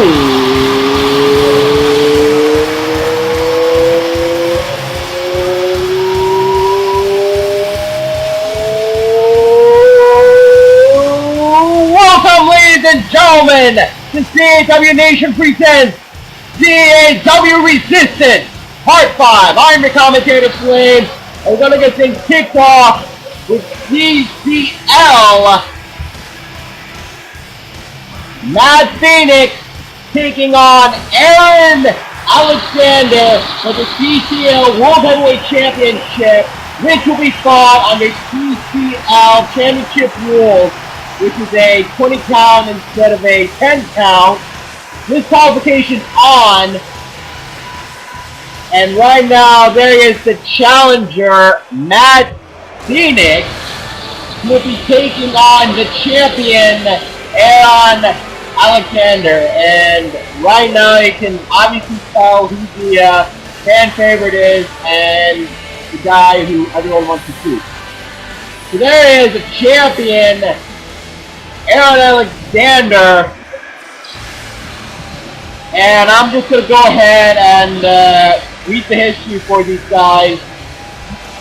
Welcome, ladies and gentlemen, the CAW Nation presents CAW Resistance Part 5. I'm your commentator, Flamez, and we're gonna get things kicked off with CCL. Mad Phoenix taking on Aaron Alexander for the CCL World Heavyweight Championship, which will be fought under CCL Championship rules, which is a 20 count instead of a 10 count. This qualification on, and right now there is the challenger, Mad Phoenix, who will be taking on the champion, Aaron Alexander. And right now you can obviously tell who the fan favorite is and the guy who everyone wants to see. So there is a champion, Aaron Alexander, and I'm just going to go ahead and read the history for these guys.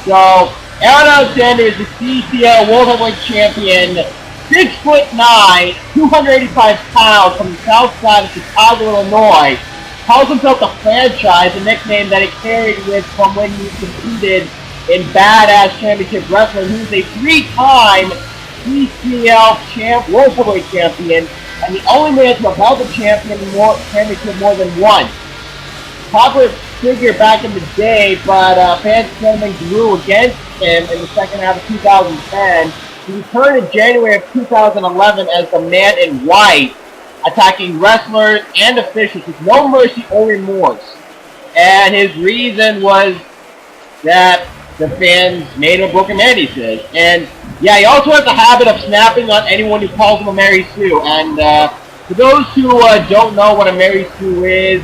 So, Aaron Alexander is the CCL World Heavyweight Champion, 6'9", 285 pounds, from the south side of Chicago, Illinois. Calls himself the Franchise, a nickname that he carried with from when he competed in Badass Championship Wrestling. He was a 3-time CCL World Heavyweight Champion, and the only man to have held the championship more than once. Popular figure back in the day, but fan sentiment grew against him in the second half of 2010. He returned in January of 2011 as the Man in White, attacking wrestlers and officials with no mercy or remorse. And his reason was that the fans made him a broken man, he says. And yeah, he also has the habit of snapping on anyone who calls him a Mary Sue. And for those who don't know what a Mary Sue is,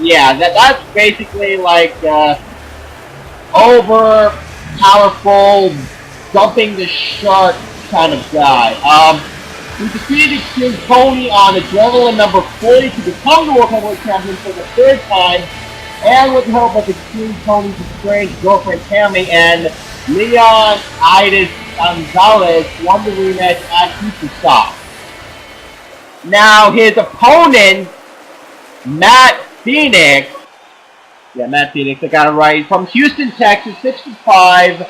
yeah, that's basically like over powerful, dumping the shark kind of guy. He defeated XtremeTony on Adrenaline number 40 to become the World Heavyweight Champion for the third time, and with the help of XtremeTony's estranged girlfriend Tammy and Leonidas Gonzalez, won the rematch at Futureshock. Now his opponent, Mad Phoenix, I got it right, from Houston, Texas, 6'5",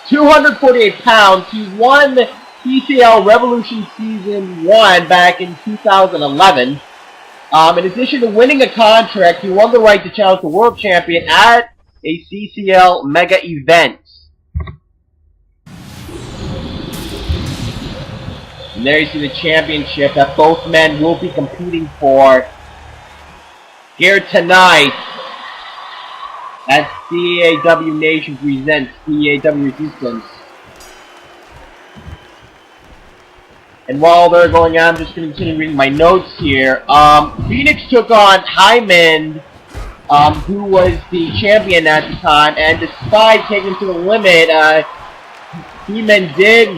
248 pounds. He won TCL Revolution Season 1 back in 2011. In addition to winning a contract, he won the right to challenge the world champion at a CCL mega event. And there you see the championship that both men will be competing for here tonight at CAW Nation presents CAW Resistance. And while they're going on, I'm just going to continue reading my notes here. Phoenix took on Hyman, who was the champion at the time, and despite taking to the limit, Hyman did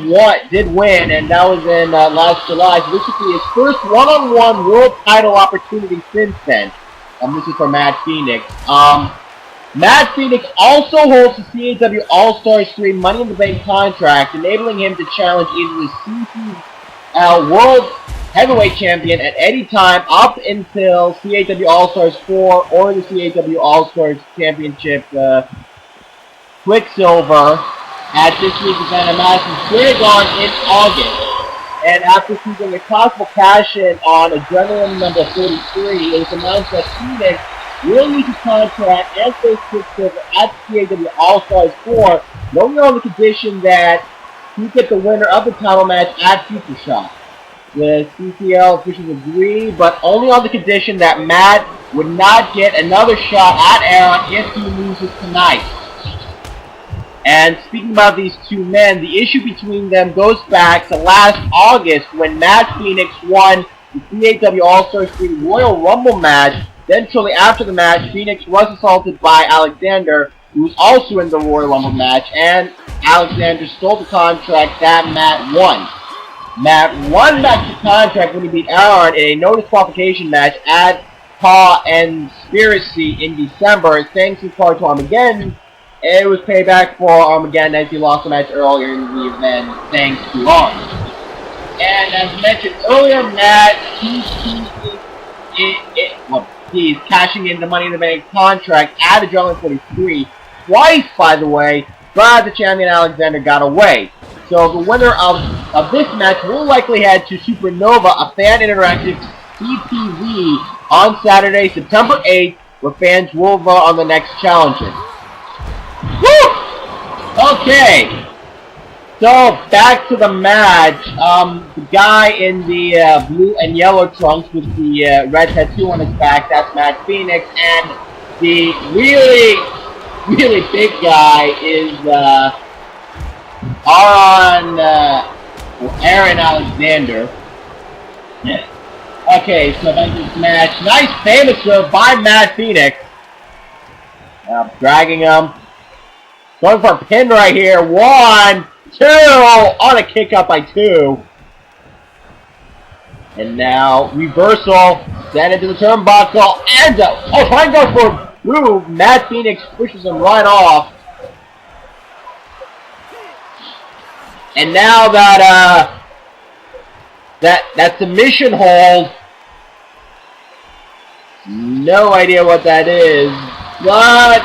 win, and that was in last July. So this would be his first one-on-one world title opportunity since then. This is for Mad Phoenix. Mad Phoenix also holds the CAW All-Stars 3 Money in the Bank contract, enabling him to challenge either the CCL World Heavyweight Champion at any time up until CAW All-Stars 4 or the CAW All-Stars Championship Quicksilver at this week's event at Madison Square Garden in August. And after seeking a possible cash-in on Adrenaline number 43, it was announced that Phoenix will use his contract and face Quicksilver at CAW All-Stars 4, only on the condition that he get the winner of the title match at Futureshock. The CCL officials agree, but only on the condition that Matt would not get another shot at Aaron if he loses tonight. And speaking about these two men, the issue between them goes back to last August when Mad Phoenix won the CAW All-Stars 3 Royal Rumble match. Then shortly after the match, Phoenix was assaulted by Alexander, who was also in the Royal Rumble match, and Alexander stole the contract that Matt won. Matt won back the contract when he beat Aaron in a no disqualification match at CAW and Conspiracy in December. Thanks in part to Armageddon. It was payback for Armageddon as he lost the match earlier in the event thanks to Arn. And as mentioned earlier, Matt, he's cashing in the Money in the Bank contract at Adrenaline 43 twice, by the way, but the champion Alexander got away. So the winner of this match will likely head to Supernova, a fan interactive CTV on Saturday, September 8th, where fans will vote on the next challenger. Woo! Okay. So back to the match. The guy in the blue and yellow trunks with the red tattoo on his back, that's Matt Phoenix, and the really big guy is Aaron Alexander. Yeah. Okay, so that's this match. Nice famous serve by Matt Phoenix. Dragging him. Going for a pin right here. 1, 2. On a kick up by 2. And now reversal. Send into the turnbuckle. And trying to go for a move. Matt Phoenix pushes him right off. And now that submission hold, no idea what that is, but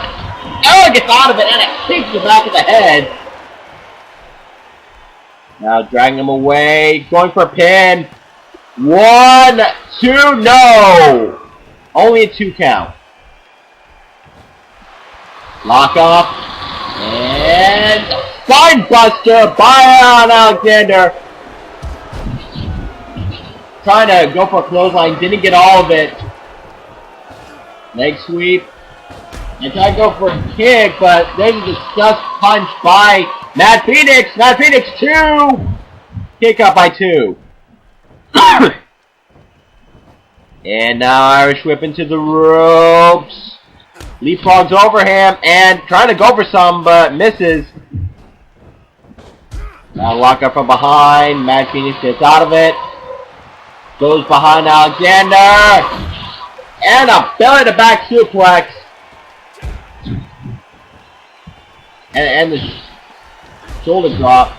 gets out of it and it kicks the back of the head. Now dragging him away, going for a pin. 1, 2, no! Only a 2 count. Lock up and spinebuster by Alexander. Trying to go for a clothesline, didn't get all of it. Leg sweep. And trying to go for a kick, but there's a disgust punch by Matt Phoenix. Matt Phoenix 2. Kick up by 2. And now Irish whip into the ropes. Leapfrogs over him and trying to go for some, but misses. Now lock up from behind. Matt Phoenix gets out of it. Goes behind Alexander. And a belly to back suplex. And the shoulder drop.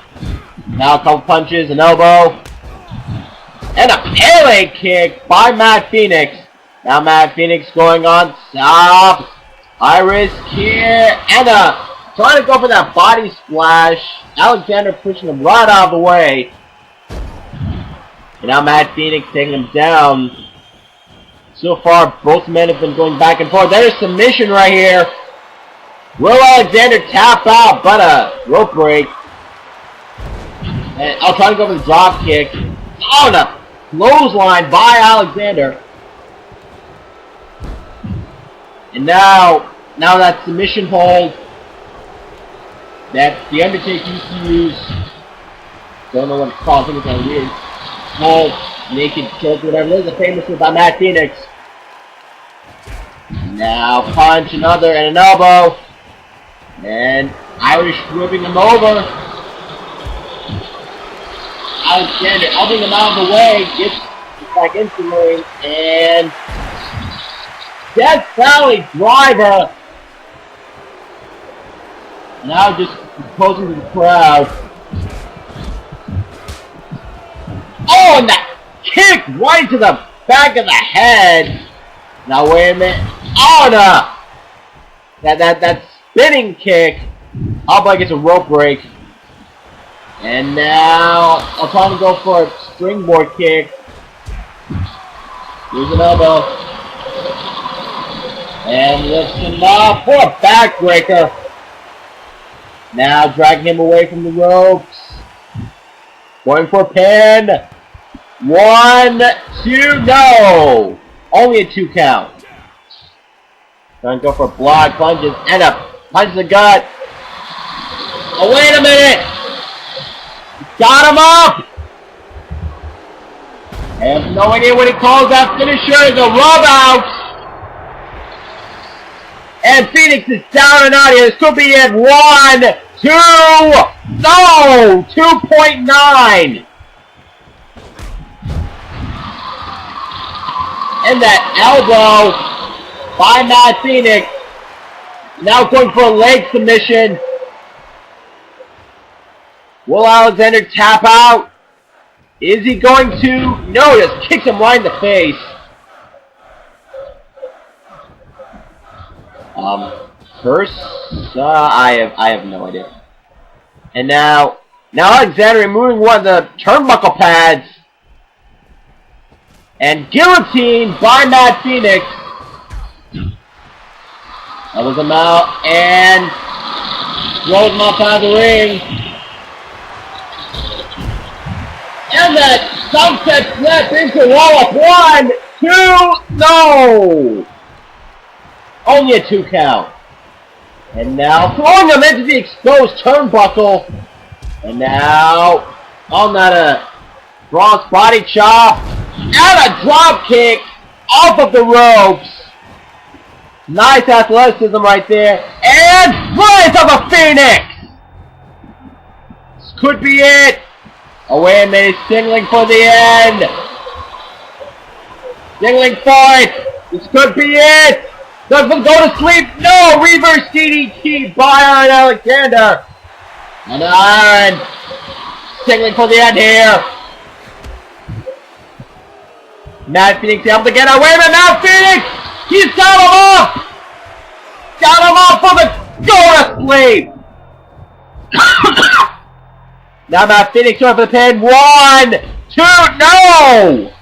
Now a couple punches, an elbow. And a Pele kick by Matt Phoenix. Now Matt Phoenix going on top. Iris here. And trying to go for that body splash. Alexander pushing him right out of the way. And now Matt Phoenix taking him down. So far, both men have been going back and forth. There's submission right here. Will Alexander tap out, but a rope break. And I'll try to go for the drop kick. Oh, the clothesline by Alexander. And now that submission hold that The Undertaker used to use. Don't know what it's called. I think it's a weird hold, naked choke, whatever. There's a famous one by Matt Phoenix. Now punch, another, and an elbow. And Irish whipping him over. Alexander helping him out of the way. Gets back into the ring. And Death Valley driver. Now just posing to the crowd. Oh, and that kick right to the back of the head. Now wait a minute. Oh no! That spinning kick. Up like it's a rope break. And now I'm trying to go for a springboard kick. Here's an elbow. And lifts him up for a backbreaker. Now dragging him away from the ropes. Going for a pin. 1, 2, no! Only a 2 count. Trying to go for block punches and a punch to the gut. Oh, wait a minute! Got him up! I have no idea what he calls that finisher. The rub out! And Phoenix is down and out here. This could be it. 1, 2, no! 2.9! And that elbow by Mad Phoenix. Now going for a leg submission. Will Alexander tap out? Is he going to? No, he just kicks him right in the face. First, I have no idea. And now Alexander removing one of the turnbuckle pads. And guillotine by Mad Phoenix. Elbows him out and throws him outside the ring. And that sunset flip into wall of 1, 2, no! Only a 2 count. And now throwing him into the exposed turnbuckle. And now on that cross body chop. And a drop kick off of the ropes. Nice athleticism right there. And rise of a Phoenix. This could be it. Oh, wait a minute. Signaling for the end. Signaling for it. This could be it. Doesn't go to sleep. No. Reverse DDT by Iron Alexander. And Iron signaling for the end here. Mad Phoenix able to get away with Mad Phoenix! He's got him off! Got him off for the go to sleep! Now Mad Phoenix going for the pin. 1, 2, no!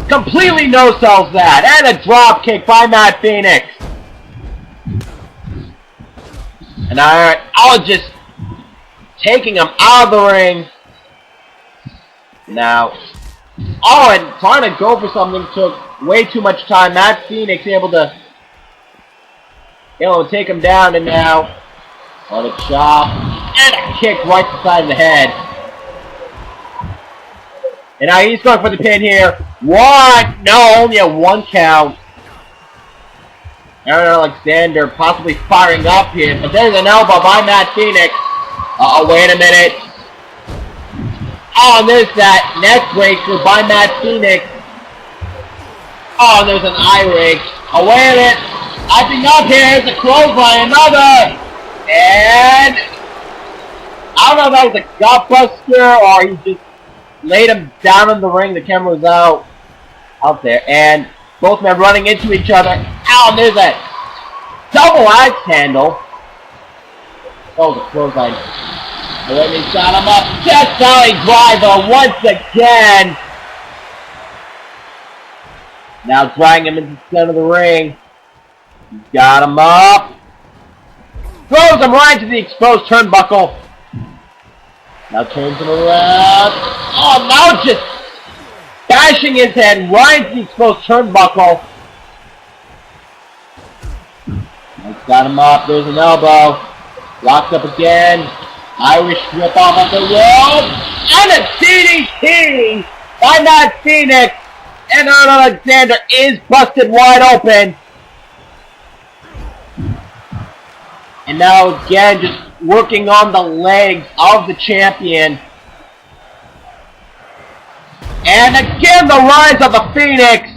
Completely no-sells that. And a drop kick by Mad Phoenix. And I'll just taking him out of the ring. Now, and trying to go for something took way too much time. Mad Phoenix able to take him down, and now on a chop and a kick right to the side of the head. And now he's going for the pin here. 1, no, only a 1 count. Aaron Alexander possibly firing up here, but there's an elbow by Mad Phoenix. Wait a minute. Oh, and there's that neck breaker by Mad Phoenix. Oh, and there's an eye rig. Oh, wait a minute. I think up here is a clothesline, another. And I don't know if that was a gutbuster or he just laid him down in the ring. The camera was out there. And both men running into each other. Ow, and there's that double axe handle. Oh, the clothesline. Let me shot him up. Chest valley driver once again. Now dragging him into the center of the ring. He's got him up. Throws him right into the exposed turnbuckle. Now turns him around. Oh, now just bashing his head right into the exposed turnbuckle. He's got him up. There's an elbow. Locked up again. Irish whip off of the rope. And a DDT by Mad Phoenix. And Arnold Alexander is busted wide open. And now again, just working on the legs of the champion. And again, the rise of the Phoenix.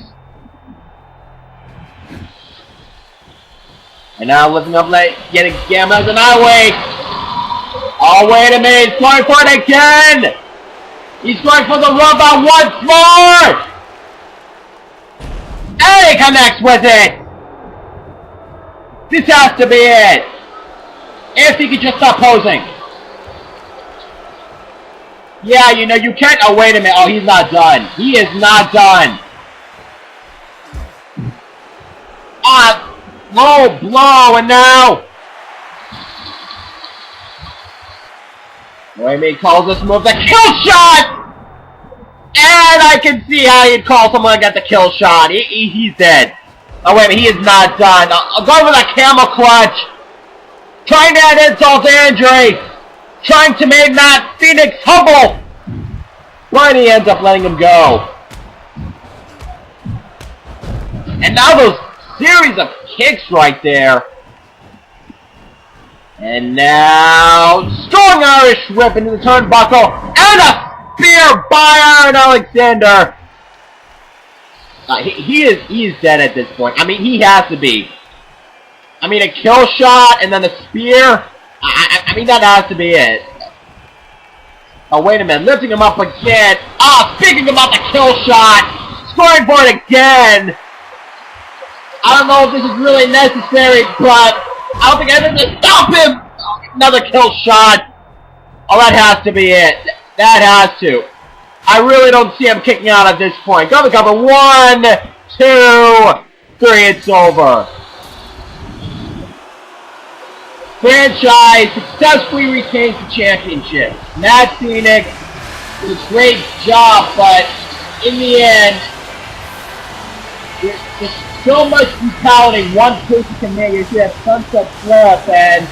And now lifting up late, getting again as an eye wake. Oh, wait a minute, he's going for it again! He's going for the rubber once more! And he connects with it! This has to be it! If he could just stop posing. Yeah, you know, you can't... Oh, wait a minute. Oh, he's not done. He is not done. Low blow, and now... Wait a minute, he calls this move the kill shot! And I can see how he'd call someone to get the kill shot. He's dead. Oh, wait a minute, he is not done. I'll go for the camel clutch. Trying to add insult to injury. Trying to make Mad Phoenix humble. But he ends up letting him go. And now those series of kicks right there. And now, strong Irish whip into the turnbuckle, and a spear by Iron Alexander. He is dead at this point. I mean, he has to be. I mean, a kill shot and then a spear. I mean, that has to be it. Oh, wait a minute. Lifting him up again. Speaking about the kill shot. Scoring board again. I don't know if this is really necessary, but I don't think I have to stop him. Another kill shot. Oh, that has to be it. That has to. I really don't see him kicking out at this point. Go to cover. 1, 2, 3. It's over. Franchise successfully retains the championship. Matt Phoenix did a great job, but in the end, there's so much brutality one person can make. You see that sunset flare-up, and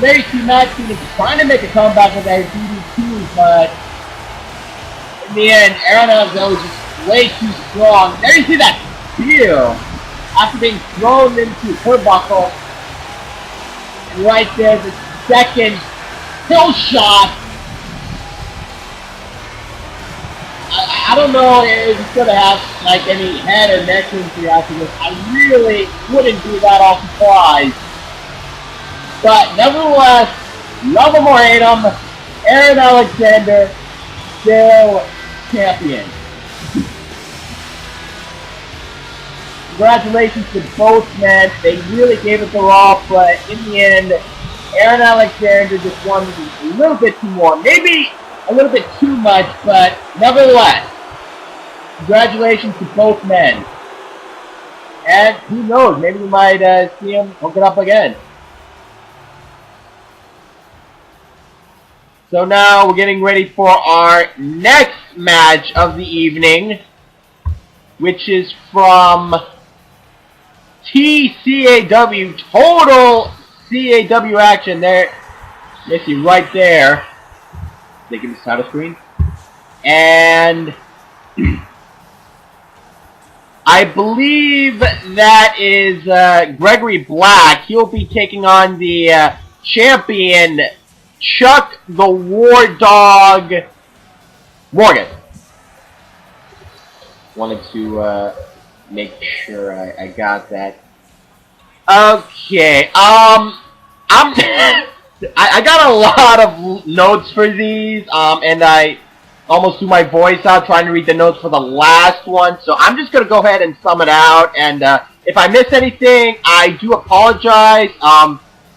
there you see Matt Phoenix trying to make a comeback with that DDT, but in the end, Aerith was just way too strong. There you see that spear after being thrown into her buckle. And right there, the second kill shot. I don't know if it's going to have like any head or neck injury after this. I really wouldn't be that all surprised. But nevertheless, love him or hate him, Aaron Alexander, still champion. Congratulations to both men. They really gave it their all, but in the end, Aaron Alexander just won a little bit too more. Maybe a little bit too much, but nevertheless, congratulations to both men. And who knows, maybe we might see him hook it up again. So now we're getting ready for our next match of the evening, which is from TCAW, total CAW action there. You see right there. They give me the title screen. And I believe that is Gregory Black. He'll be taking on the champion, Chuck the Wardog Morgan. Wanted to make sure I got that. Okay, I got a lot of notes for these, and I almost threw my voice out trying to read the notes for the last one, so I'm just going to go ahead and sum it out, and if I miss anything, I do apologize.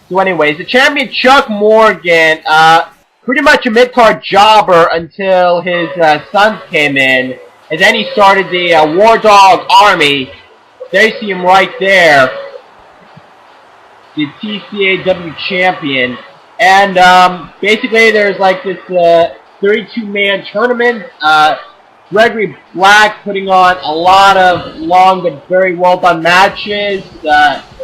So anyways, the champion Chuck Morgan, pretty much a mid-card jobber until his sons came in, and then he started the Wardog Army. There you see him right there, the TCAW champion. And basically there's like this 32-man tournament. Gregory Black putting on a lot of long but very well done matches.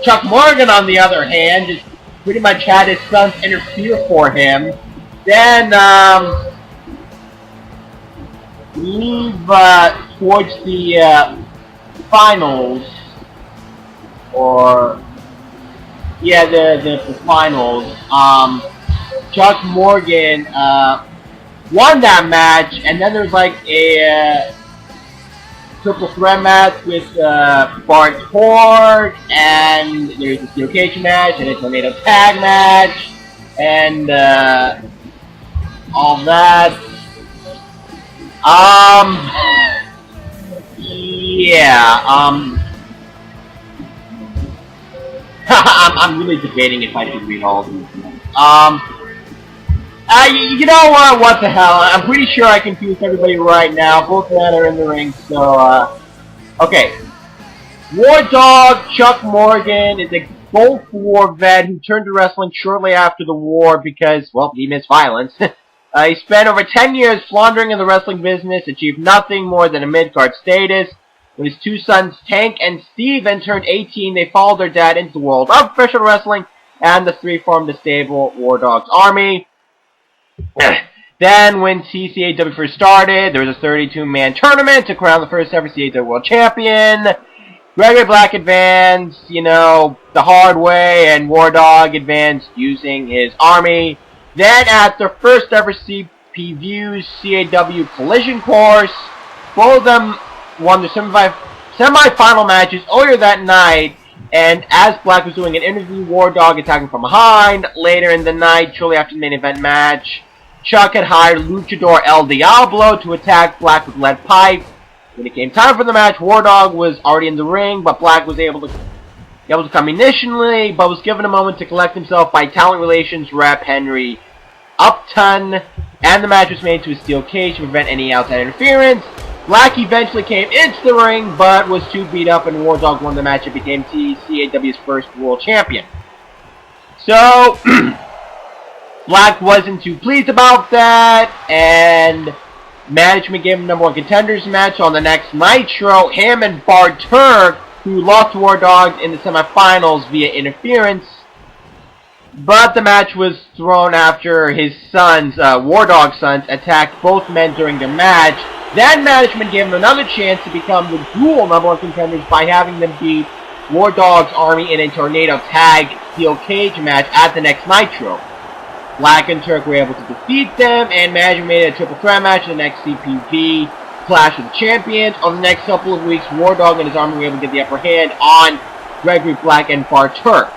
Chuck Morgan, on the other hand, just pretty much had his sons interfere for him. Then move towards the finals, or yeah, the finals. Chuck Morgan won that match, and then there's like a triple threat match with Bart Torg, and there's a steel cage match, and a tornado tag match, and all that. Yeah, I'm really debating if I should read all of these. You know what? What the hell? I'm pretty sure I confused everybody right now. Both men are in the ring, so, okay. Wardog Chuck Morgan is a Gulf War vet who turned to wrestling shortly after the war because, well, he missed violence. He spent over 10 years floundering in the wrestling business, achieved nothing more than a mid-card status. When his two sons, Tank and Steven, turned 18, they followed their dad into the world of professional wrestling, and the three formed the stable Wardog's Army. Then, when CCAW first started, there was a 32-man tournament to crown the first ever CCAW World Champion. Gregory Black advanced, you know, the hard way, and Wardog advanced using his army. Then, at the first ever P-Views CAW Collision Course. Both of them won their semi-final matches earlier that night, and as Black was doing an interview, Wardog attacking from behind. Later in the night, shortly after the main event match, Chuck had hired Luchador El Diablo to attack Black with lead pipe. When it came time for the match, Wardog was already in the ring, but Black was able to come initially, but was given a moment to collect himself by talent relations rep Henry Upton, and the match was made to a steel cage to prevent any outside interference. Black eventually came into the ring, but was too beat up, and Wardog won the match and became TCAW's first world champion. So, Black wasn't too pleased about that, and management gave him the #1 contenders match on the next Nitro. Him and Bart Turk, who lost to Wardog in the semifinals via interference. But the match was thrown after his sons, Wardog's sons, attacked both men during the match. Then management gave him another chance to become the dual #1 contenders by having them beat Wardog's Army in a Tornado Tag Steel Cage match at the next Nitro. Black and Turk were able to defeat them, and management made a triple threat match in the next CPV Clash of the Champions. On the next couple of weeks, Wardog and his Army were able to get the upper hand on Gregory, Black, and Bart Turk.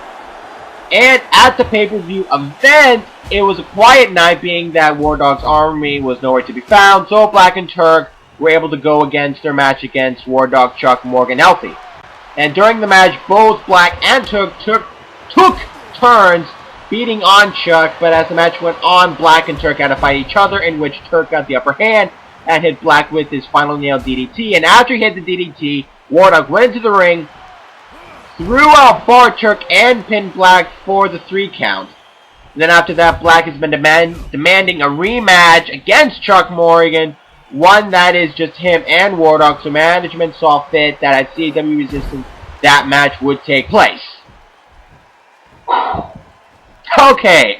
And at the pay-per-view event, it was a quiet night, being that Wardog's Army was nowhere to be found, so Black and Turk were able to go against their match against Wardog, Chuck, Morgan, Healthy. And during the match, both Black and Turk took turns beating on Chuck, but as the match went on, Black and Turk had to fight each other, in which Turk got the upper hand and hit Black with his final nail DDT. And after he hit the DDT, Wardog went into the ring, threw out Bart Turk, and pinned Black for the 3 count. And then after that, Black has been demanding a rematch against Chuck Morgan, one that is just him and Wardog, so management saw fit that at CAW Resistance, that match would take place. Okay,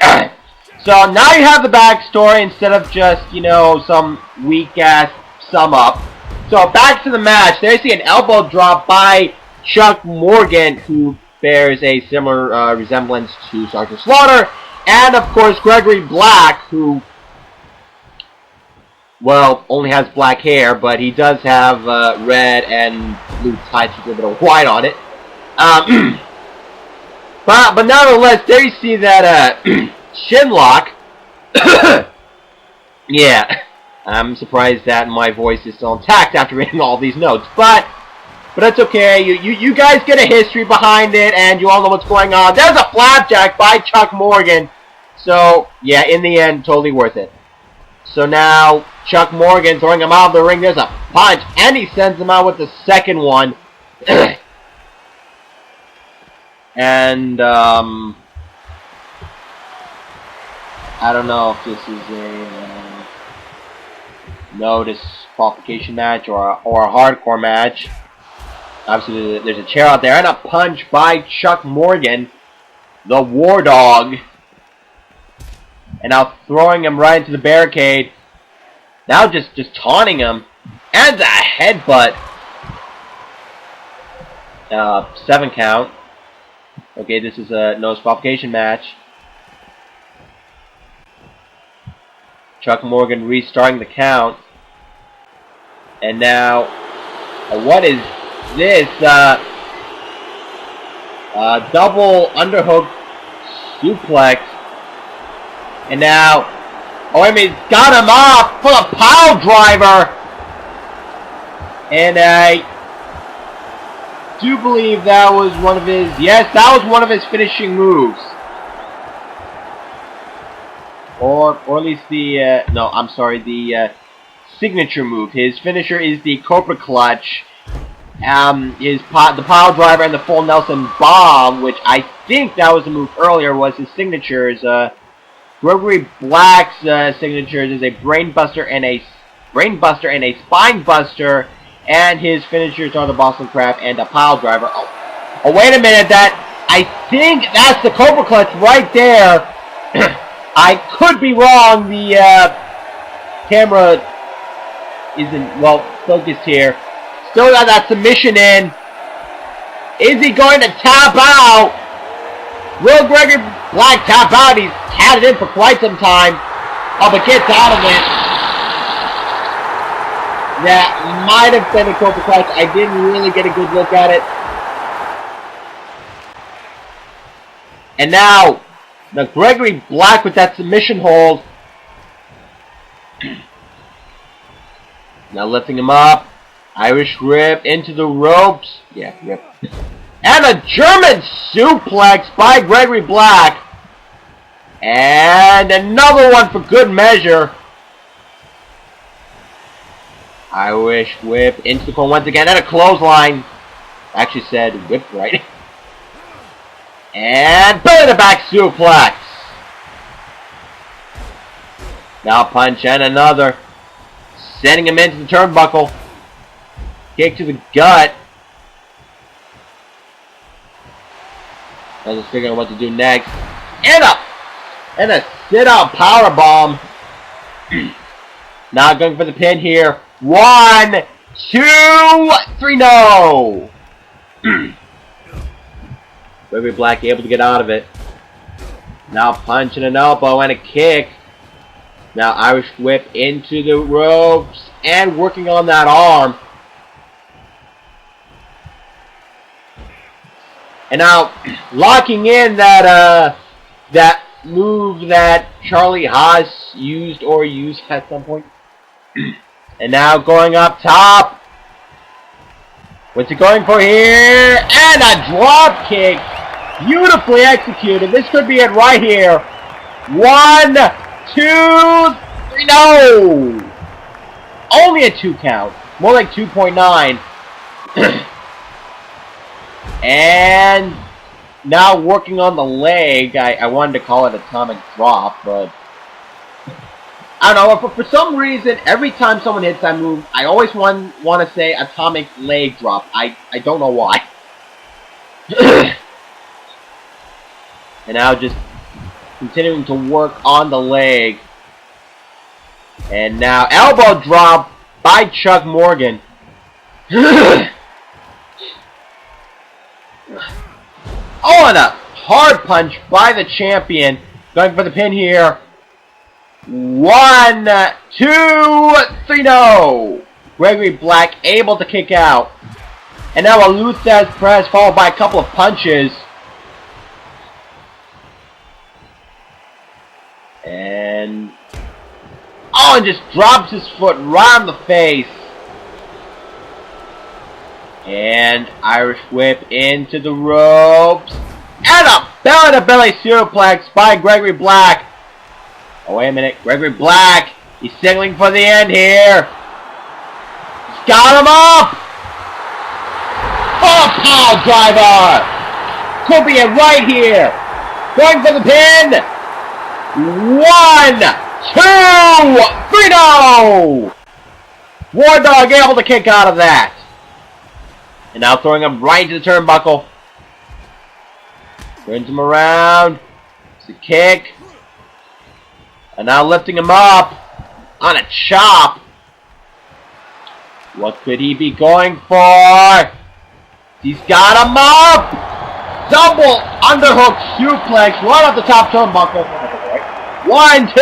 so now you have the backstory instead of just, you know, some weak-ass sum-up. So back to the match. There you see an elbow drop by Chuck Morgan, who bears a similar resemblance to Sergeant Slaughter. And, of course, Gregory Black, who, well, only has black hair, but he does have red and blue tights with a little bit of white on it. But nonetheless, there you see that Shinlock. Yeah, I'm surprised that my voice is still intact after reading all these notes. But that's okay. You guys get a history behind it, and you all know what's going on. There's a flapjack by Chuck Morgan. So, yeah, in the end, totally worth it. So now, Chuck Morgan throwing him out of the ring. There's a punch, and he sends him out with the second one. And, I don't know if this is a no disqualification match or a hardcore match. Obviously, there's a chair out there, and a punch by Chuck Morgan, the Wardog. And now throwing him right into the barricade. Now just taunting him. And a headbutt. 7 count. Okay, this is a no disqualification match. Chuck Morgan restarting the count. And now, what is this? Double underhook suplex. And now, oh, I mean, got him off for a pile driver. And I do believe that was one of his, yes, that was one of his finishing moves. Or at least the, no, I'm sorry, the signature move. His finisher is the Cobra Clutch. The pile driver and the full Nelson Bomb, which I think that was the move earlier, was his signatures. Gregory Black's signatures is a Brainbuster and a Spinebuster, and his finishers are the Boston Crab and a pile driver. Oh, wait a minute, I think that's the Cobra Clutch right there. I could be wrong. The camera isn't well focused here. Still got that submission in. Is he going to tap out? Will Gregory Black tap out? He's had it in for quite some time. Oh, but gets out of it. That might have been a Cobra Clutch. I didn't really get a good look at it. And now Gregory Black with that submission hold. Now lifting him up. Irish rip into the ropes. Yeah, rip. And a German suplex by Gregory Black. And another one for good measure. Irish whip into the corner once again. And a clothesline. Actually said whip right. And belly to back suplex. Now punch and another. Sending him into the turnbuckle. Kick to the gut. Doesn't figure out what to do next. And a sit-out powerbomb. Now going for the pin here. 1, 2, 3, no! Gregory Black able to get out of it. Now punch and an elbow and a kick. Now Irish whip into the ropes and working on that arm. And now locking in that that move that Charlie Haas used at some point. And now going up top. What's he going for here? And a drop kick. Beautifully executed. This could be it right here. 1, 2, 3, no! Only a 2 count. More like 2.9. And now working on the leg. I wanted to call it atomic drop, but I don't know. For some reason, every time someone hits that move, I always want to say atomic leg drop. I don't know why. And now just continuing to work on the leg. And now elbow drop by Chuck Morgan. Oh, and a hard punch by the champion. Going for the pin here. 1, 2, 3, no! Gregory Black able to kick out. And now a Luthez press followed by a couple of punches. And oh, and just drops his foot right on the face. And Irish whip into the ropes. And a belly-to-belly suplex by Gregory Black. Oh, wait a minute. Gregory Black. He's signaling for the end here. He's got him up. Oh, power driver. Could be it right here. Going for the pin. 1, 2, 3, no! Wardog able to kick out of that. And now throwing him right into the turnbuckle. Turns him around. It's a kick. And now lifting him up on a chop. What could he be going for? He's got him up. Double underhook suplex right off the top turnbuckle. 1, 2,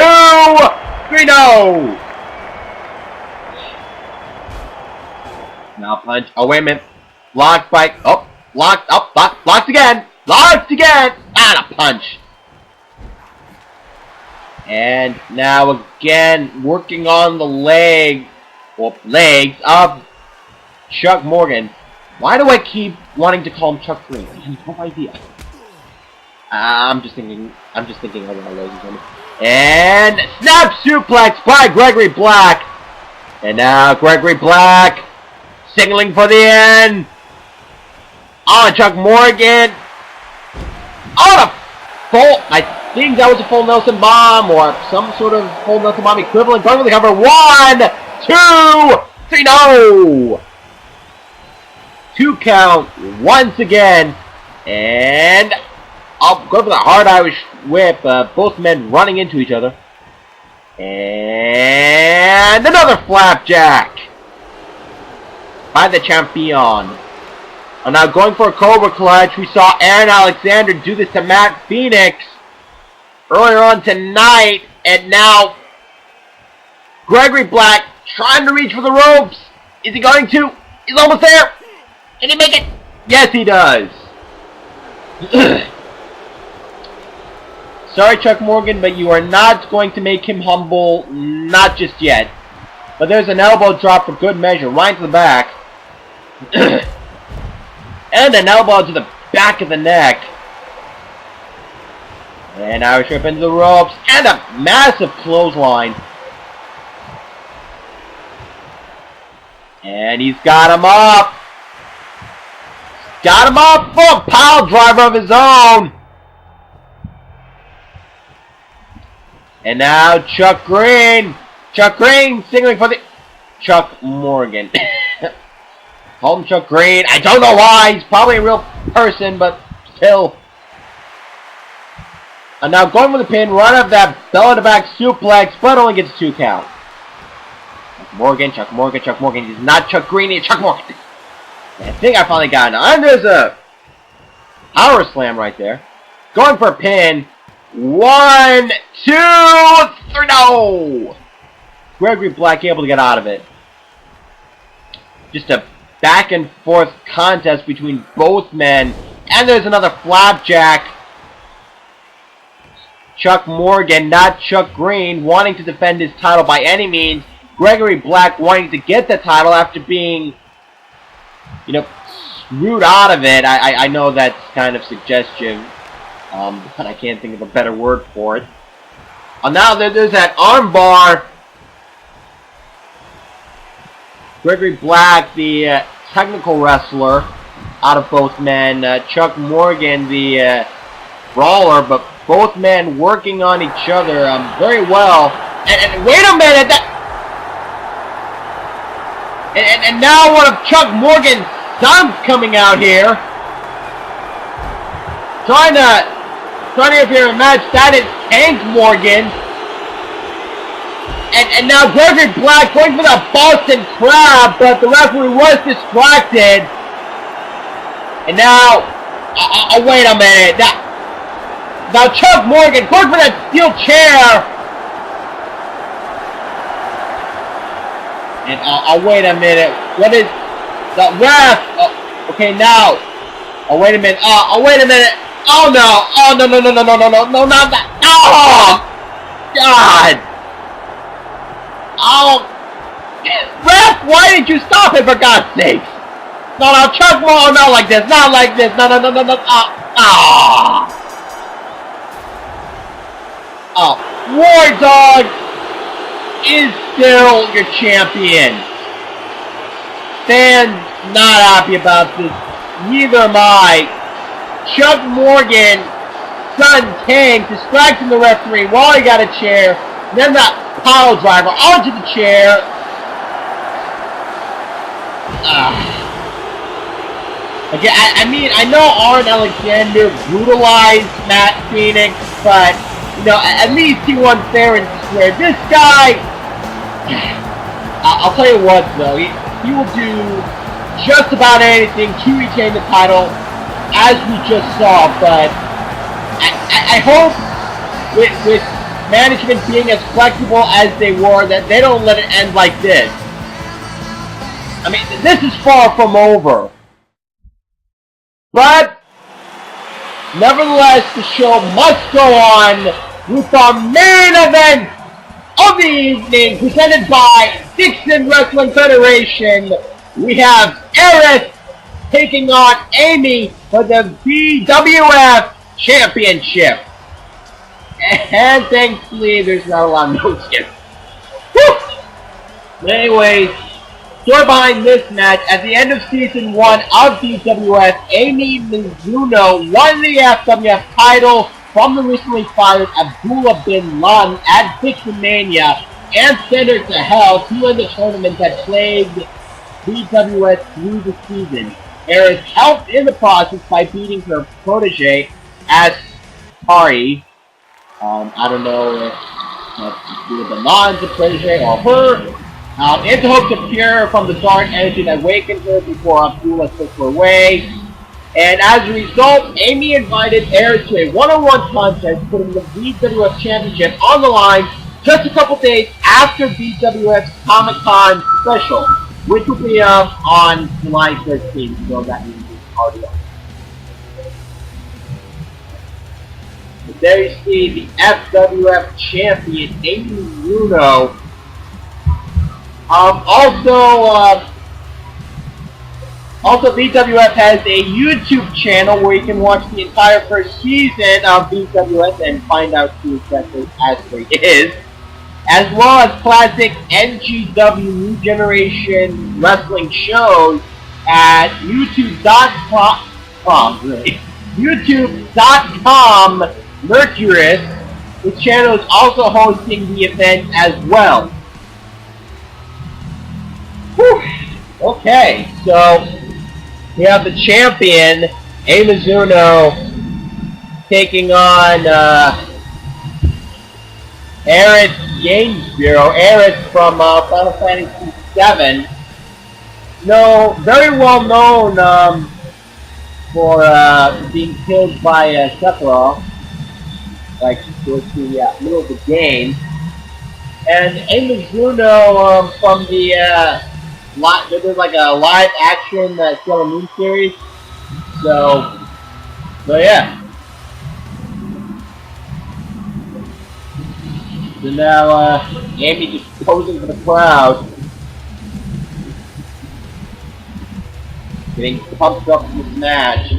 3, no. Now punch. Oh, wait a minute. Blocked by. Oh, blocked up. Blocked again. Blocked again. And a punch. And now again, working on the legs of Chuck Morgan. Why do I keep wanting to call him Chuck Green? I have no idea. I'm just thinking of my ladies and gentlemen. And snap suplex by Gregory Black. And now Gregory Black signaling for the end. On Chuck Morgan. On a full, I think that was a full Nelson bomb or some sort of full Nelson bomb equivalent. Going for the cover. 1, 2, 3, no! 2 count once again. And I'll go for the hard Irish whip. Both men running into each other. And another flapjack by the champion. And now going for a Cobra Clutch. We saw Aaron Alexander do this to Matt Phoenix earlier on tonight. And now Gregory Black trying to reach for the ropes. Is he going to? He's almost there. Can he make it? Yes, he does. Sorry, Chuck Morgan, but you are not going to make him humble. Not just yet. But there's an elbow drop for good measure, right to the back. And an elbow to the back of the neck. And Irish whip into the ropes. And a massive clothesline. And he's got him up. Got him up for a pile driver of his own. And now Chuck Green. Chuck Green signaling for the... Chuck Morgan. Call him Chuck Green. I don't know why. He's probably a real person, but still. And now going for the pin. Run up that belly-to-back suplex, but only gets a 2 count. Chuck Morgan. He's not Chuck Green, he's Chuck Morgan. I think I finally got it. And there's a power slam right there. Going for a pin. 1, 2, 3, no! Gregory Black able to get out of it. Just a back and forth contest between both men. And there's another flapjack. Chuck Morgan, not Chuck Green, wanting to defend his title by any means. Gregory Black wanting to get the title after being, you know, screwed out of it. I know that's kind of suggestive, but I can't think of a better word for it. Now there's that armbar. Gregory Black, the technical wrestler, out of both men. Chuck Morgan, the brawler, but both men working on each other very well. And wait a minute, And now one of Chuck Morgan's sons coming out here. Trying to interfere in a match. That is Hank Morgan. And now Gregory Black going for the Boston Crab, but the referee was distracted. And now, wait a minute. Now Chuck Morgan going for that steel chair. And wait a minute. What is the ref? Okay, now. Wait a minute. Wait a minute. Oh no. Oh no, not that. Oh God. Oh, ref, why did you stop it, for God's sake? No, Chuck Morgan, not like this. Not like this. No. Wardog is still your champion. Fans not happy about this. Neither am I. Chuck Morgan, son Tank, distracting the referee while he got a chair. Then that pile driver onto the chair. Okay, I mean, I know Arn Alexander brutalized Matt Phoenix, but you know, at least he won fair and square. This guy, I'll tell you what though, he will do just about anything to retain the title, as we just saw. But I hope with management being as flexible as they were, that they don't let it end like this. I mean, this is far from over. But nevertheless, the show must go on with our main event of the evening, presented by Dixon Wrestling Federation. We have Aerith taking on Amy for the VWF Championship. And thankfully, there's not a lot of notes here. But anyways, story behind this match: at the end of Season 1 of VWF, Amy Mizuno won the FWF title from the recently fired Abdullah bin Laden at Pixelmania and sent her to hell to end the tournament that plagued VWF through the season. Aerith helped in the process by beating her protege, Asari. I don't know if that's the Laden's a protege or her. In the hope to cure her from the dark energy that awakened her before Abdullah took her away. And as a result, Amy invited Aerith to a one-on-one contest, putting the VWF Championship on the line just a couple days after VWF's Comic-Con special, which will be on July 13th, so that means it's already on. But there you see the FWF champion, Mizuno. Also, VWF has a YouTube channel where you can watch the entire first season of VWF and find out who exactly Ashley is, as well as classic NGW New Generation wrestling shows at YouTube.com Mercurius. The channel is also hosting the event as well. Whew. Okay, so we have the champion, Mizuno, taking on Aerith Gainsbrough. Aerith from Final Fantasy VII. No, very well known for being killed by Sephiroth, like towards the middle of the game. And Mizuno from the there's like a live action Sailor Moon series. So yeah. So now Amy just posing for the crowd, getting pumped up for this match.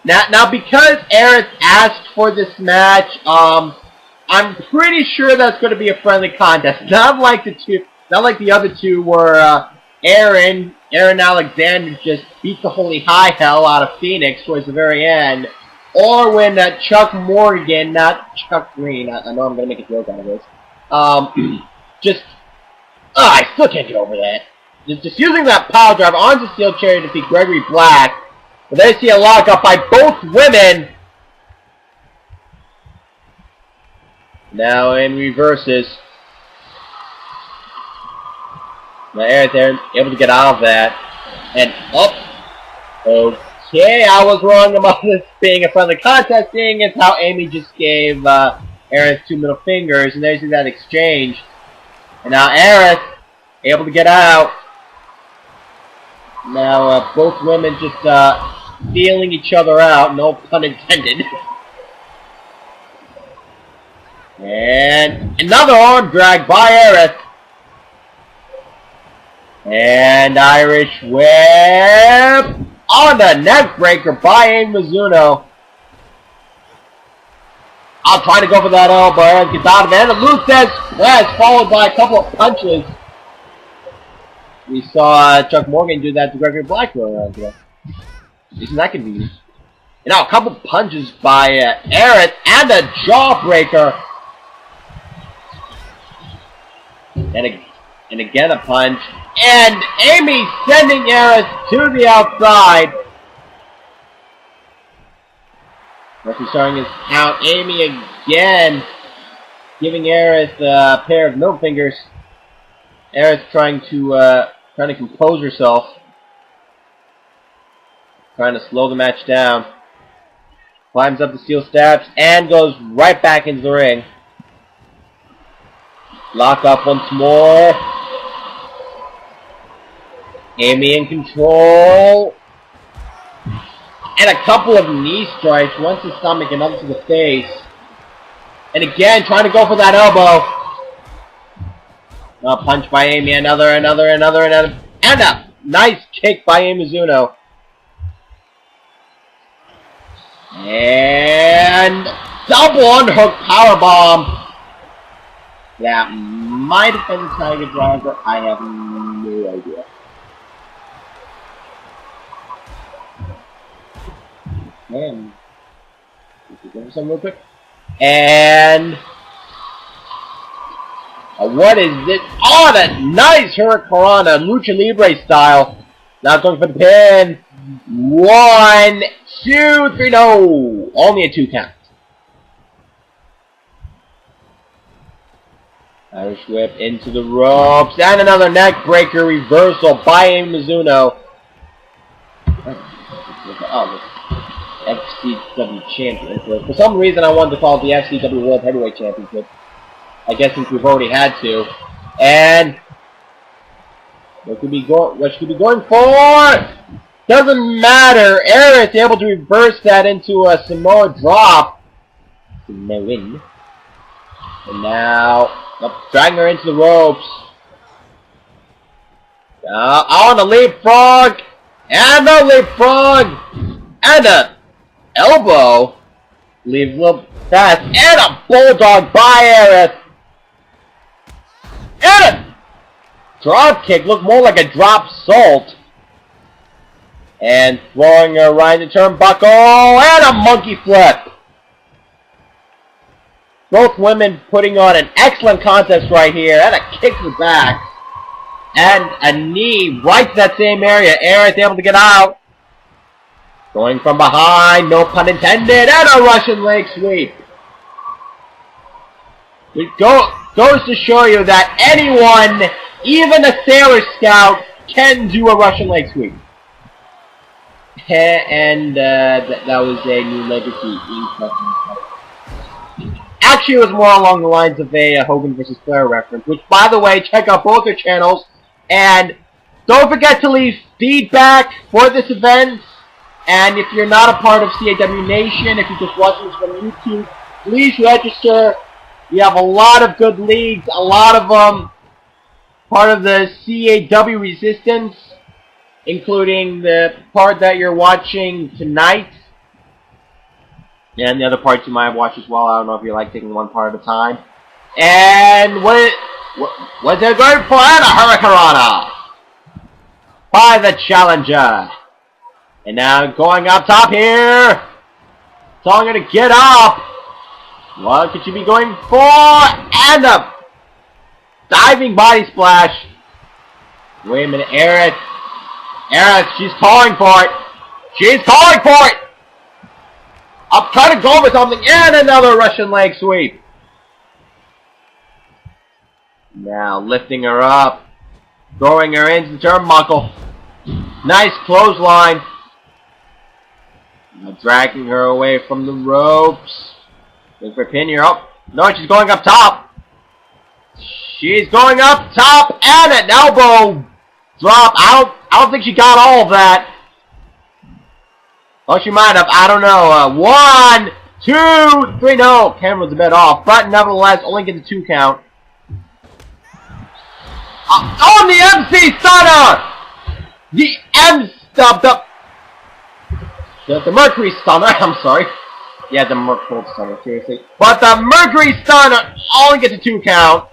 Now because Aerith asked for this match, I'm pretty sure that's going to be a friendly contest. Not like the other two where Aaron Alexander just beat the holy high hell out of Phoenix towards the very end. Or when Chuck Morgan, not Chuck Green, I know I'm going to make a joke out of this, I still can't get over that. Just using that pile driver onto the steel chair to defeat Gregory Black. But there you see a lockup by both women. Now in reverses. Now Aerith able to get out of that. And up. Okay, I was wrong about this being a friendly contest, seeing as how Amy just gave Aerith 2 middle fingers, and there you see that exchange. And now Aerith able to get out. Now both women just feeling each other out, no pun intended. And another arm drag by Aerith. And Irish whip on the neck breaker by Mizuno. I'll try to go for that elbow. Aerith gets out of it. And a Luthez splash followed by a couple of punches. We saw Chuck Morgan do that to Gregory Black earlier today. Isn't that convenient? And now a couple punches by Aerith and a jawbreaker. And again a punch. And Amy sending Aerith to the outside. Referee starting his count. Amy again giving Aerith a pair of middle fingers. Aerith trying to compose herself. Trying to slow the match down. Climbs up the steel steps and goes right back into the ring. Lock up once more. Amy in control. And a couple of knee strikes. One to the stomach, another to the face. And again, trying to go for that elbow. A punch by Amy. Another. And a nice kick by Mizuno. And double underhook powerbomb. That might have been the Tiger Driver. I have no idea. Man, give some real quick. And what is this? Oh, that nice Hurricanrana, Lucha Libre style. Now going for the pin. 1, 2, 3. No, only a 2 count. Irish whip into the ropes, and another neck breaker reversal by Mizuno. Oh, XTW Champion. For some reason, I wanted to call it the FCW World Heavyweight Championship. I guess since we've already had to. And what should be going for? Doesn't matter. Aerith able to reverse that into a Samoa drop. Samoan. And now, dragging her into the ropes. On the leapfrog. And the leapfrog. And a elbow. Leaves a little fast. And a bulldog by Aerith. And a drop kick. Looked more like a drop salt. And throwing her right into turnbuckle. And a monkey flip. Both women putting on an excellent contest right here. And a kick to the back. And a knee right to that same area. Aerith able to get out. Going from behind, no pun intended. And a Russian leg sweep. It goes to show you that anyone, even a Sailor Scout, can do a Russian leg sweep. And that was a new legacy. Actually, it was more along the lines of a Hogan vs. Flair reference, which, by the way, check out both their channels. And don't forget to leave feedback for this event. And if you're not a part of CAW Nation, if you're just watching this from YouTube, please register. We have a lot of good leagues, a lot of them part of the CAW Resistance, including the part that you're watching tonight. And the other parts you might watch as well. I don't know if you like taking one part at a time. And what's it going for? And a Hurricanrana by the challenger. And now going up top here. Telling her to get up. What could she be going for? And a diving body splash. Wait a minute, Aerith. Aerith, she's calling for it. She's calling for it. I'm trying to go for something. And another Russian leg sweep. Now lifting her up. Throwing her into the turnbuckle. Nice clothesline. Now dragging her away from the ropes. Looking for a pin here. Oh, no, she's going up top. She's going up top. And an elbow drop. I don't think she got all of that. Oh, she might have. I don't know. 1, 2, 3. No, camera's a bit off. But nevertheless, only get the 2 count. On the MC Stunner! The the Mercury Stunner, I'm sorry. Yeah, the Mercury Stunner, seriously. But the Mercury Stunner only gets a 2 count.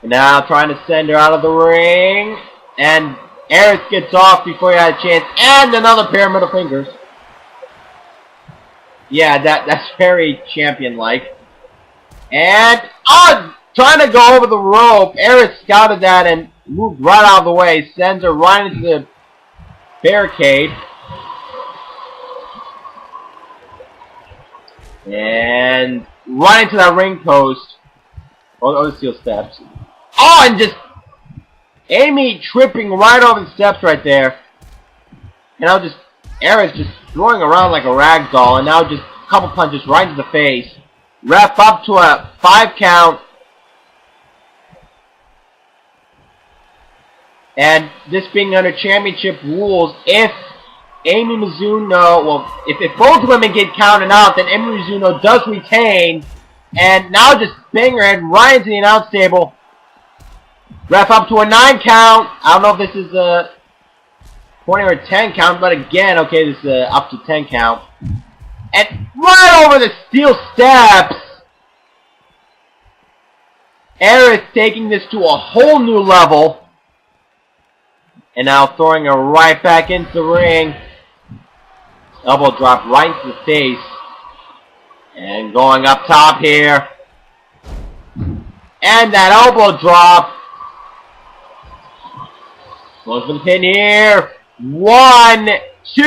And now trying to send her out of the ring. And Aerith gets off before he had a chance. And another pyramid of fingers. Yeah, that's very champion-like. And, trying to go over the rope. Aerith scouted that and moved right out of the way. Sends her right into the barricade. And right into that ring post. Oh, the steel steps. Oh, and just Amy tripping right over the steps right there. And now just Aerith just throwing around like a rag doll. And now just a couple punches right into the face. Ref up to a 5 count. And this being under championship rules, if Amy Mizuno, well, if both women get counted out, then Amy Mizuno does retain. And now just bang her head right into the announce table. Ref up to a 9 count. I don't know if this is a 20 or a 10 count, but again, okay, this is up to 10 count. And right over the steel steps. Aerith taking this to a whole new level. And now throwing her right back into the ring. Elbow drop right into the face. And going up top here. And that elbow drop. Going for the pin here. 1, 2.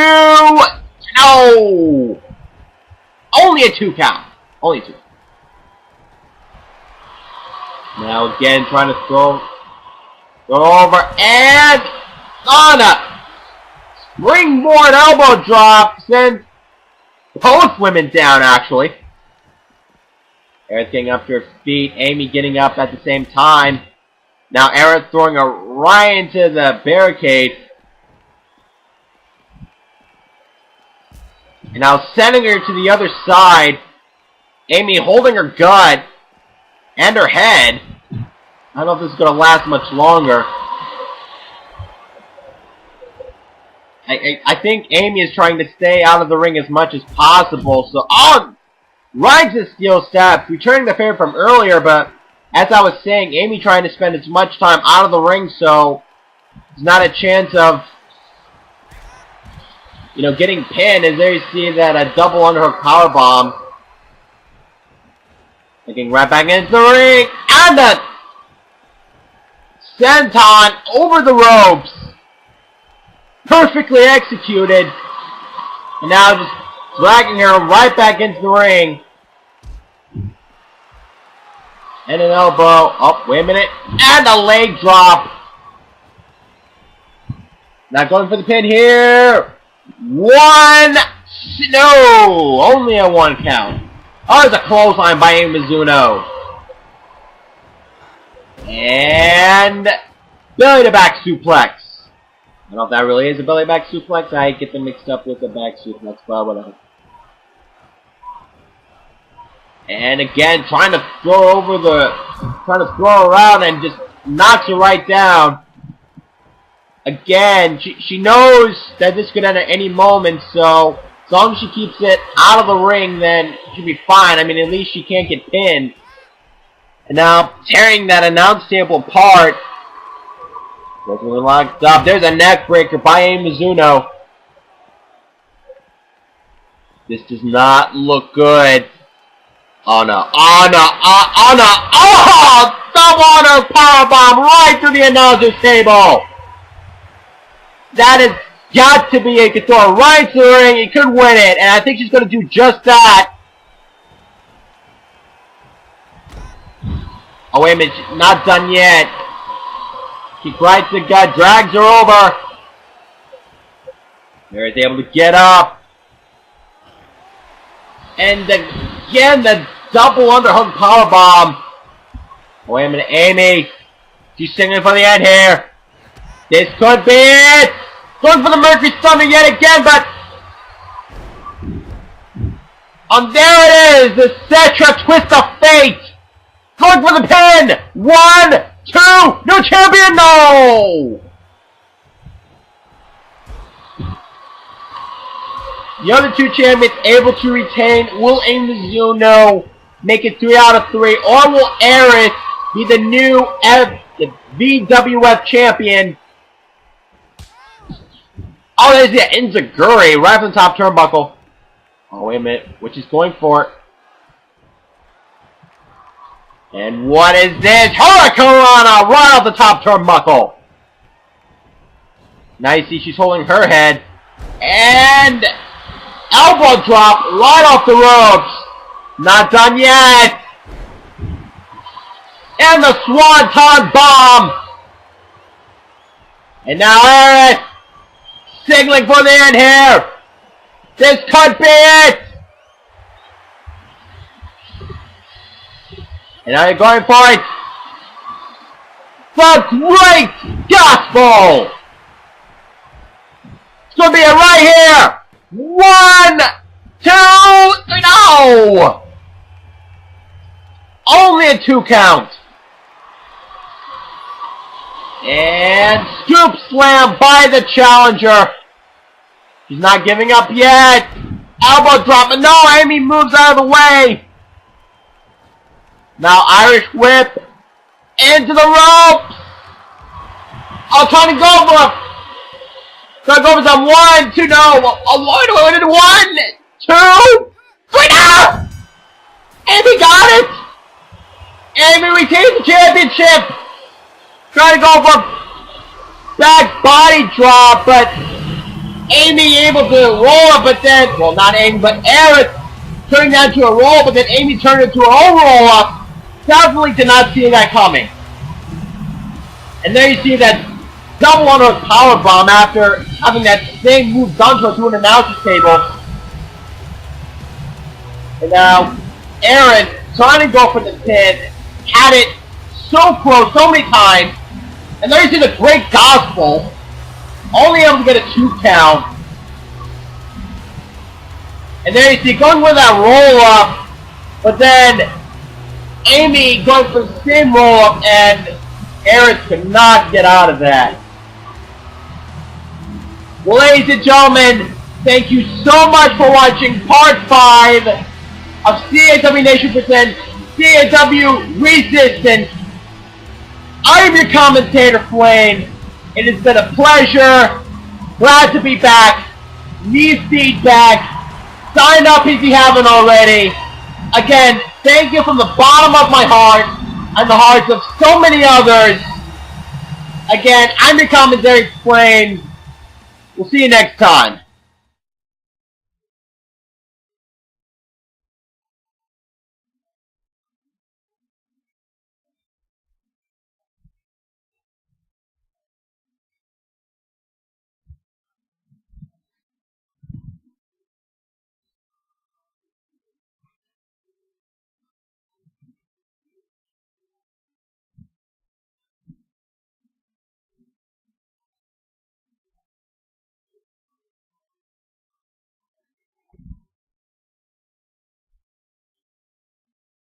No! Only a 2 count. Only 2. Now again trying to throw over and on a springboard elbow drop. Sends both women down actually. Aerith getting up to her feet. Amy getting up at the same time. Now Aerith throwing her right into the barricade. And now sending her to the other side. Amy holding her gut and her head. I don't know if this is going to last much longer. I think Amy is trying to stay out of the ring as much as possible. So, right to steel steps, returning the favor from earlier, but as I was saying, Amy trying to spend as much time out of the ring, so there's not a chance of, you know, getting pinned. As there you see that a double underhook powerbomb. Looking right back into the ring, and a senton over the ropes. Perfectly executed. And now just dragging her right back into the ring. And an elbow. Oh, wait a minute. And a leg drop. Not going for the pin here. One. No. Only a 1 count. Oh, there's a clothesline by Mizuno. And belly to back suplex. I don't know if that really is a belly back suplex. I get them mixed up with a back suplex, but whatever. And again, trying to throw her around and just knocks her right down. Again, she knows that this could end at any moment, so as long as she keeps it out of the ring, then she'll be fine. I mean, at least she can't get pinned. And now, tearing that announce table apart. Gregory locked up. There's a neck breaker by Mizuno. This does not look good. Oh no. Oh no. Oh no. Oh! Double honor powerbomb right through the announcer's table. That has got to be a Couture right to the ring. He could win it. And I think she's going to do just that. Oh, wait a minute. She's not done yet. Kick right to the gut. Drags her over. Aerith able to get up. And again, the double underhook powerbomb. Oh, wait a minute. Amy. She's singing for the end here. This could be it. Going for the Mercury Stunner yet again, but... And there it is. The Cetra Twist of Fate. Going for the pin! 1, 2, no champion, no! The other 2 champions able to retain. Will Mizuno make it 3 out of 3, or will Aerith be the new VWF champion? Oh, there's the Enziguri right from the top turnbuckle. Oh, wait a minute. Which is going for it. And what is this? Hurricanrana right off the top turnbuckle. Now you see she's holding her head. And elbow drop right off the ropes. Not done yet. And the Swanton bomb. And now Aerith signaling for the end here. This could be it. And now you're going for it. The Great Gospel. It's going to be it right here. 1, 2, 3, no. Only a 2 count. And scoop slam by the challenger. She's not giving up yet. Elbow drop. And no, Amy moves out of the way. Now Irish whip into the ropes. Oh, trying to go for it. Trying to go for some 1, 2, no. Oh, 1, 2, 3, no. Amy got it. Amy retains the championship. Trying to go for back body drop, but Amy able to roll up, but then, well, not Amy, but Aerith turning that into a roll, but then Amy turned it into her own roll up. Definitely did not see that coming. And there you see that double underhook powerbomb after having that same move done to her through an announcer's table. And now Aerith trying to go for the pin, had it so close so many times, and then you see the great gospel, only able to get a 2 count. And there you see going with that roll up, but then Amy going for the same roll up, and Aerith could not get out of that. Well, ladies and gentlemen, thank you so much for watching part 5 of CAW Nation presents CAW Resistance. I am your commentator, Flame. It has been a pleasure. Glad to be back. Need feedback. Sign up if you haven't already. Again, thank you from the bottom of my heart and the hearts of so many others. Again, I'm your commentary, Flame. We'll see you next time.